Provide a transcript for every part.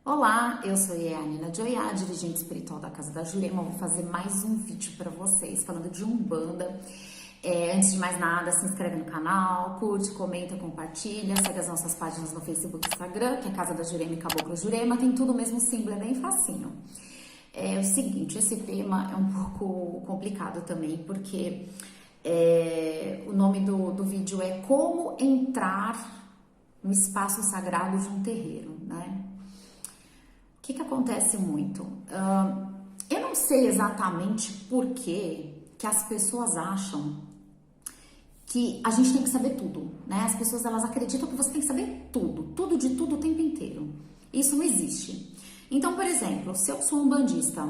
Olá, eu sou a Nina Joiá, dirigente espiritual da Casa da Jurema. Vou fazer mais um vídeo para vocês falando de Umbanda. Antes de mais nada, se inscreve no canal, curte, comenta, compartilha, segue as nossas páginas no Facebook e Instagram, que é Casa da Jurema e Caboclo Jurema, tem tudo o mesmo símbolo, é bem facinho. É o seguinte, esse tema é um pouco complicado também, porque o nome do vídeo é Como Entrar no Espaço Sagrado de um Terreiro, né? O que acontece muito? Eu não sei exatamente por que as pessoas acham que a gente tem que saber tudo, né? As pessoas, elas acreditam que você tem que saber tudo de tudo o tempo inteiro. Isso não existe. Então, por exemplo, se eu sou um umbandista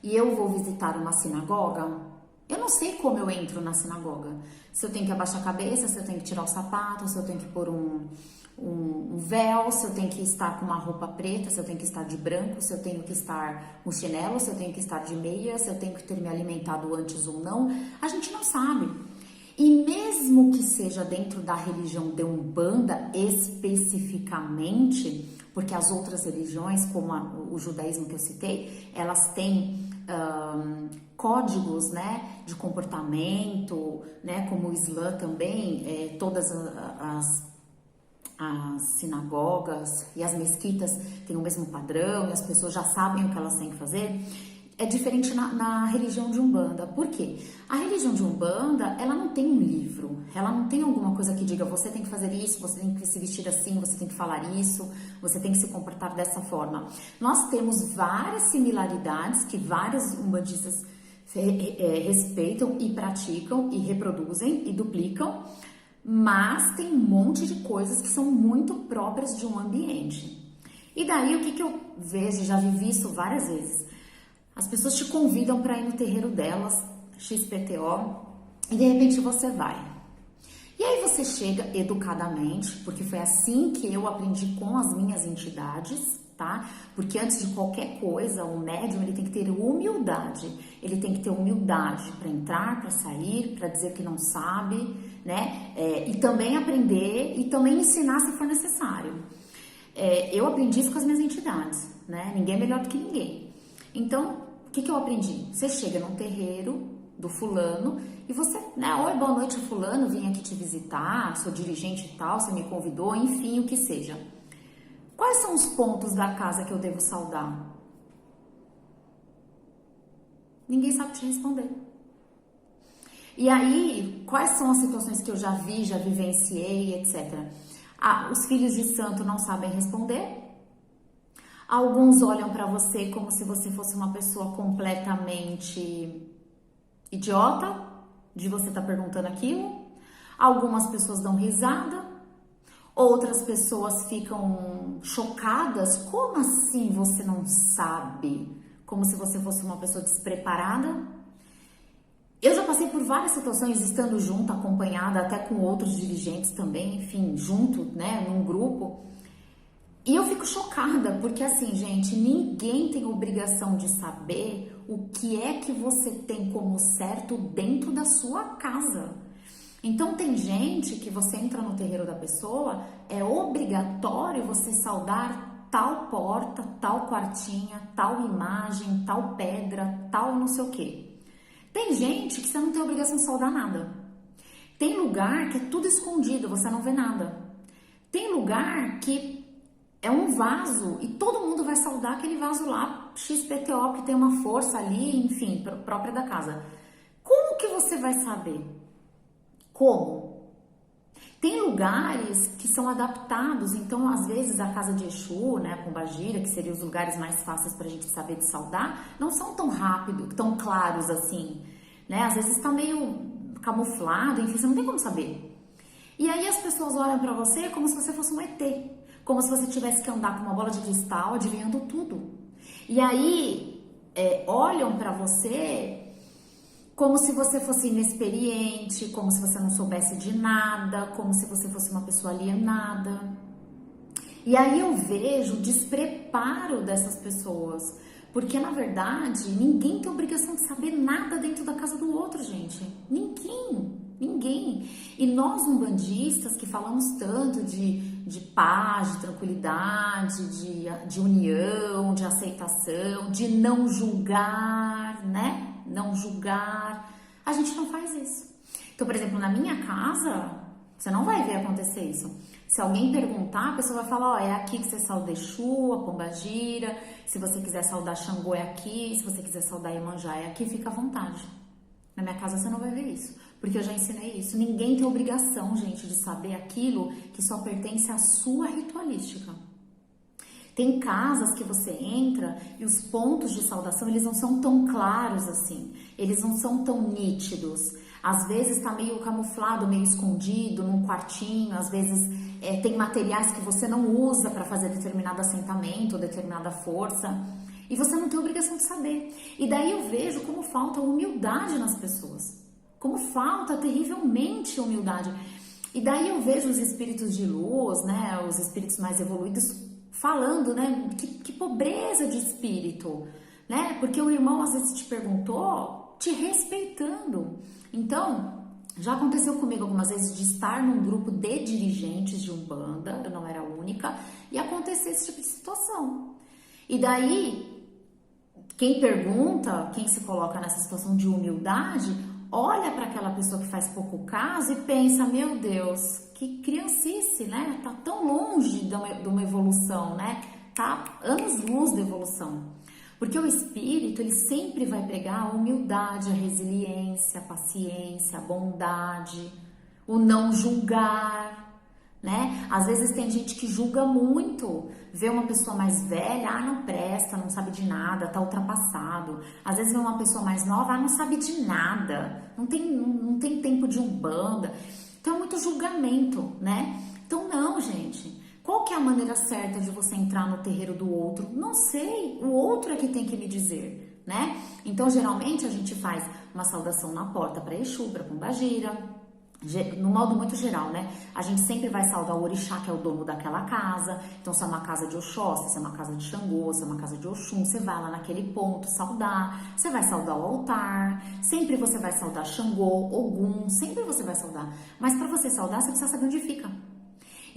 e eu vou visitar uma sinagoga, eu não sei como eu entro na sinagoga. Se eu tenho que abaixar a cabeça, se eu tenho que tirar o sapato, se eu tenho que pôr um véu, se eu tenho que estar com uma roupa preta, se eu tenho que estar de branco, se eu tenho que estar com chinelo, se eu tenho que estar de meia, se eu tenho que ter me alimentado antes ou não, a gente não sabe. E mesmo que seja dentro da religião de Umbanda especificamente, porque as outras religiões, como o judaísmo que eu citei, elas têm códigos, né, de comportamento, né, como o Islã também, todas as sinagogas e as mesquitas têm o mesmo padrão e as pessoas já sabem o que elas têm que fazer. É diferente na religião de Umbanda. Por quê? A religião de Umbanda, ela não tem um livro, ela não tem alguma coisa que diga você tem que fazer isso, você tem que se vestir assim, você tem que falar isso, você tem que se comportar dessa forma. Nós temos várias similaridades que vários umbandistas respeitam e praticam e reproduzem e duplicam, mas tem um monte de coisas que são muito próprias de um ambiente. E daí o que eu vejo, já vivi isso várias vezes. As pessoas te convidam para ir no terreiro delas, XPTO, e de repente você vai. E aí você chega educadamente, porque foi assim que eu aprendi com as minhas entidades, tá? Porque antes de qualquer coisa, o médium, ele tem que ter humildade. Ele tem que ter humildade para entrar, para sair, para dizer que não sabe, né? E também aprender e também ensinar se for necessário. Eu aprendi isso com as minhas entidades, né? Ninguém é melhor do que ninguém. Então, o que eu aprendi? Você chega num terreiro do fulano e você, né? Oi, boa noite, fulano, vim aqui te visitar, sou dirigente e tal, você me convidou, enfim, o que seja. Quais são os pontos da casa que eu devo saudar? Ninguém sabe te responder. E aí, quais são as situações que eu já vi, já vivenciei, etc. Os filhos de santo não sabem responder. Alguns olham para você como se você fosse uma pessoa completamente idiota, de você estar perguntando aquilo. Algumas pessoas dão risada, outras pessoas ficam chocadas. Como assim você não sabe? Como se você fosse uma pessoa despreparada. Eu já passei por várias situações estando junto, acompanhada, até com outros dirigentes também, enfim, junto, né, num grupo. E eu fico chocada, porque assim, gente, ninguém tem obrigação de saber o que é que você tem como certo dentro da sua casa. Então tem gente que você entra no terreiro da pessoa, é obrigatório você saudar tal porta, tal quartinha, tal imagem, tal pedra, tal não sei o quê. Tem gente que você não tem obrigação de saudar nada. Tem lugar que é tudo escondido, você não vê nada. Tem lugar que é um vaso e todo mundo vai saudar aquele vaso lá, XPTO, que tem uma força ali, enfim, própria da casa. Como que você vai saber? Como? Tem lugares que são adaptados, então às vezes a casa de Exu, né, Pombagira, que seriam os lugares mais fáceis pra gente saber de saudar, não são tão rápidos, tão claros assim, né? Às vezes tá meio camuflado, enfim, você não tem como saber. E aí as pessoas olham pra você como se você fosse um ET. Como se você tivesse que andar com uma bola de cristal, adivinhando tudo. E aí, olham pra você como se você fosse inexperiente, como se você não soubesse de nada, como se você fosse uma pessoa alienada. E aí eu vejo o despreparo dessas pessoas, porque na verdade ninguém tem obrigação de saber nada dentro da casa do outro, gente. Ninguém. Ninguém. E nós umbandistas que falamos tanto de paz, de tranquilidade, de união, de aceitação, de não julgar, né? Não julgar. A gente não faz isso. Então, por exemplo, na minha casa, você não vai ver acontecer isso. Se alguém perguntar, a pessoa vai falar, ó, é aqui que você sauda Exu, a Pombagira, se você quiser saudar Xangô é aqui, se você quiser saudar Iemanjá é aqui, fica à vontade. Na minha casa você não vai ver isso, porque eu já ensinei isso. Ninguém tem obrigação, gente, de saber aquilo que só pertence à sua ritualística. Tem casas que você entra e os pontos de saudação, eles não são tão claros assim, eles não são tão nítidos. Às vezes tá meio camuflado, meio escondido num quartinho, às vezes tem materiais que você não usa para fazer determinado assentamento, determinada força, e você não tem obrigação de saber. E daí eu vejo como falta humildade nas pessoas, como falta terrivelmente humildade. E daí eu vejo os espíritos de luz, né, os espíritos mais evoluídos falando, né, que pobreza de espírito, né, porque o irmão às vezes te perguntou, te respeitando. Então, já aconteceu comigo algumas vezes de estar num grupo de dirigentes de Umbanda, eu não era a única, e acontecer esse tipo de situação. E daí, quem pergunta, quem se coloca nessa situação de humildade, olha para aquela pessoa que faz pouco caso e pensa, meu Deus, que criancice, né? Tá tão longe de uma evolução, né? Tá anos-luz de evolução. Porque o espírito, ele sempre vai pregar a humildade, a resiliência, a paciência, a bondade, o não julgar, né? Às vezes tem gente que julga muito, vê uma pessoa mais velha, não presta, não sabe de nada, tá ultrapassado. Às vezes vê uma pessoa mais nova, não sabe de nada, não tem tempo de umbanda. Então é muito julgamento, né? Então não, gente. Qual que é a maneira certa de você entrar no terreiro do outro? Não sei, o outro é que tem que me dizer, né? Então, geralmente, a gente faz uma saudação na porta para Exu, para Pombagira, no modo muito geral, né? A gente sempre vai saudar o orixá, que é o dono daquela casa. Então, se é uma casa de Oxóssi, se é uma casa de Xangô, se é uma casa de Oxum, você vai lá naquele ponto saudar. Você vai saudar o altar, sempre você vai saudar Xangô, Ogum, sempre você vai saudar. Mas para você saudar, você precisa saber onde fica.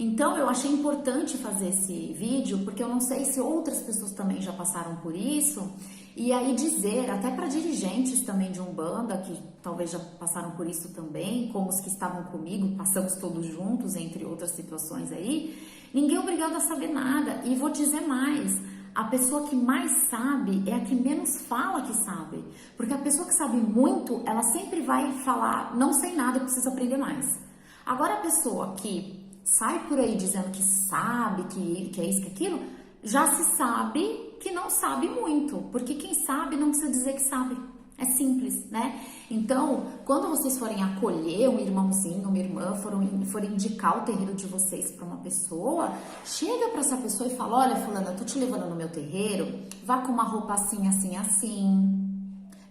Então, eu achei importante fazer esse vídeo, porque eu não sei se outras pessoas também já passaram por isso, e aí dizer, até para dirigentes também de Umbanda, que talvez já passaram por isso também, como os que estavam comigo, passamos todos juntos, entre outras situações aí, ninguém é obrigado a saber nada. E vou dizer mais, a pessoa que mais sabe é a que menos fala que sabe, porque a pessoa que sabe muito, ela sempre vai falar, não sei nada, eu preciso aprender mais. Agora a pessoa que sai por aí dizendo que sabe, que é isso, que é aquilo, já se sabe que não sabe muito, porque quem sabe não precisa dizer que sabe, é simples, né? Então, quando vocês forem acolher um irmãozinho, uma irmã, forem indicar o terreiro de vocês para uma pessoa, chega para essa pessoa e fala, olha fulana, eu tô te levando no meu terreiro, vá com uma roupa assim, assim, assim,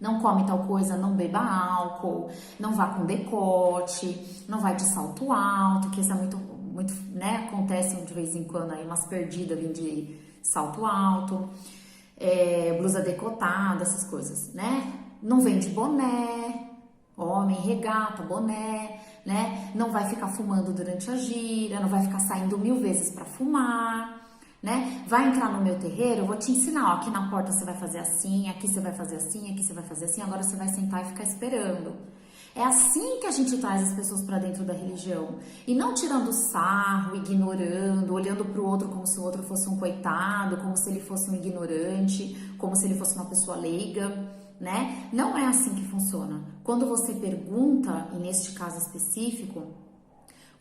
não come tal coisa, não beba álcool, não vá com decote, não vai de salto alto, que isso é muito, né, acontece de vez em quando aí, umas perdidas vindo de salto alto, blusa decotada, essas coisas, né? Não vem de boné, homem, regata, boné, né? Não vai ficar fumando durante a gira, não vai ficar saindo 1000 vezes para fumar, né? Vai entrar no meu terreiro, eu vou te ensinar, ó, aqui na porta você vai fazer assim, aqui você vai fazer assim, aqui você vai fazer assim, agora você vai sentar e ficar esperando. É assim que a gente traz as pessoas para dentro da religião. E não tirando sarro, ignorando, olhando para o outro como se o outro fosse um coitado, como se ele fosse um ignorante, como se ele fosse uma pessoa leiga, né? Não é assim que funciona. Quando você pergunta, e neste caso específico,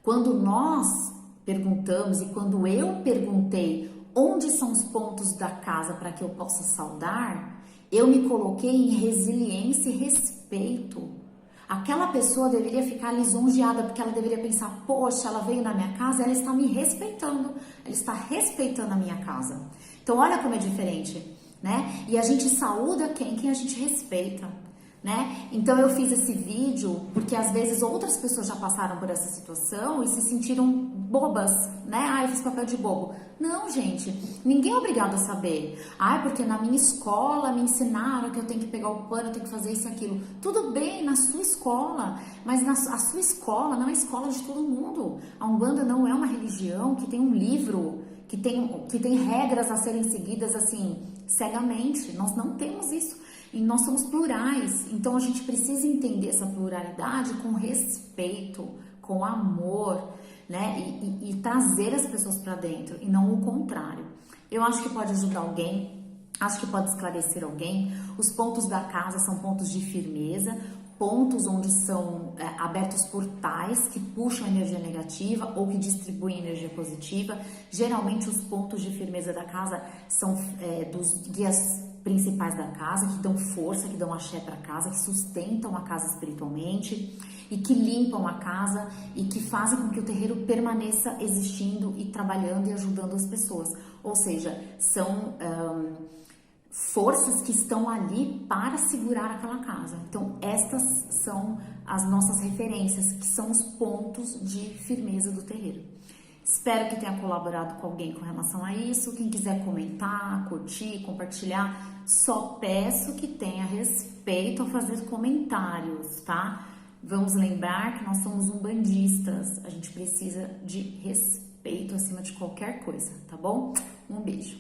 quando nós perguntamos e quando eu perguntei onde são os pontos da casa para que eu possa saudar, eu me coloquei em resiliência e respeito. Aquela pessoa deveria ficar lisonjeada, porque ela deveria pensar, poxa, ela veio na minha casa, ela está me respeitando, ela está respeitando a minha casa. Então, olha como é diferente, né? E a gente saúda quem a gente respeita. né? Então eu fiz esse vídeo porque às vezes outras pessoas já passaram por essa situação e se sentiram bobas, né? Ah, eu fiz papel de bobo. Não, gente, ninguém é obrigado a saber. Ah, porque na minha escola me ensinaram que eu tenho que pegar o pano, eu tenho que fazer isso e aquilo. Tudo bem, na sua escola, mas a sua escola não é a escola de todo mundo. A Umbanda não é uma religião que tem um livro, que tem regras a serem seguidas assim, cegamente. Nós não temos isso. E nós somos plurais, então a gente precisa entender essa pluralidade com respeito, com amor, né? E trazer as pessoas para dentro, e não o contrário. Eu acho que pode ajudar alguém, acho que pode esclarecer alguém. Os pontos da casa são pontos de firmeza, pontos onde são abertos portais que puxam energia negativa ou que distribuem energia positiva. Geralmente os pontos de firmeza da casa são dos guias principais da casa, que dão força, que dão axé para a casa, que sustentam a casa espiritualmente e que limpam a casa e que fazem com que o terreiro permaneça existindo e trabalhando e ajudando as pessoas. Ou seja, são forças que estão ali para segurar aquela casa. Então, estas são as nossas referências, que são os pontos de firmeza do terreiro. Espero que tenha colaborado com alguém com relação a isso. Quem quiser comentar, curtir, compartilhar, só peço que tenha respeito ao fazer comentários, tá? Vamos lembrar que nós somos umbandistas. A gente precisa de respeito acima de qualquer coisa, tá bom? Um beijo.